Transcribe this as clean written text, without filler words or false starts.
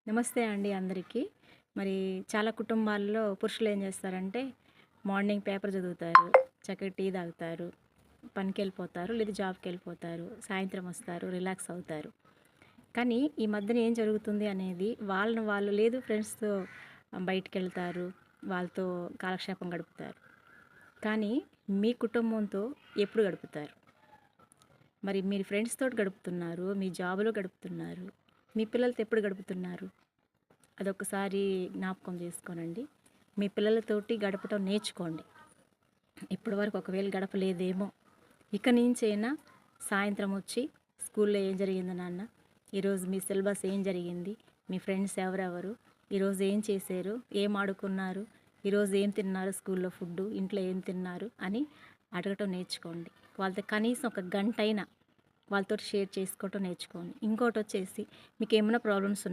నమస్తే అండి అందరికీ. మరి చాలా కుటుంబాల్లో పురుషులు ఏం చేస్తారంటే మార్నింగ్ పేపర్ చదువుతారు, చక్కగా టీ తాగుతారు, పనికెళ్ళిపోతారు లేదా జాబ్‌కెళ్ళిపోతారు. సాయంత్రం వస్తారు, రిలాక్స్ అవుతారు. కానీ ఈ మధ్యన ఏం జరుగుతుంది అనేది వాళ్ళని వాళ్ళు లేదు ఫ్రెండ్స్‌తో బయటికెళ్తారు, వాళ్ళతో కాలక్షేపం గడుపుతారు. కానీ మీ కుటుంబంతో ఎప్పుడు గడుపుతారు? మరి మీరు ఫ్రెండ్స్ తోటి గడుపుతున్నారు, మీ జాబ్‌లో గడుపుతున్నారు, మీ పిల్లలతో ఎప్పుడు గడుపుతున్నారు? అదొకసారి జ్ఞాపకం చేసుకోనండి. మీ పిల్లలతోటి గడపటం నేర్చుకోండి. ఇప్పటివరకు ఒకవేళ గడపలేదేమో, ఇక నుంచైనా సాయంత్రం వచ్చి స్కూల్లో ఏం జరిగింది నాన్న, ఈరోజు మీ సిలబస్ ఏం జరిగింది, మీ ఫ్రెండ్స్ ఎవరెవరు, ఈరోజు ఏం చేశారు, ఏం ఆడుకున్నారు, ఈరోజు ఏం తిన్నారు, స్కూల్లో ఫుడ్డు, ఇంట్లో ఏం తిన్నారు అని అడగటం నేర్చుకోండి. వాళ్ళతో కనీసం ఒక గంటైనా వాళ్ళతో షేర్ చేసుకోవటం నేర్చుకోండి. ఇంకోటి వచ్చేసి మీకు ఏమైనా ప్రాబ్లమ్స్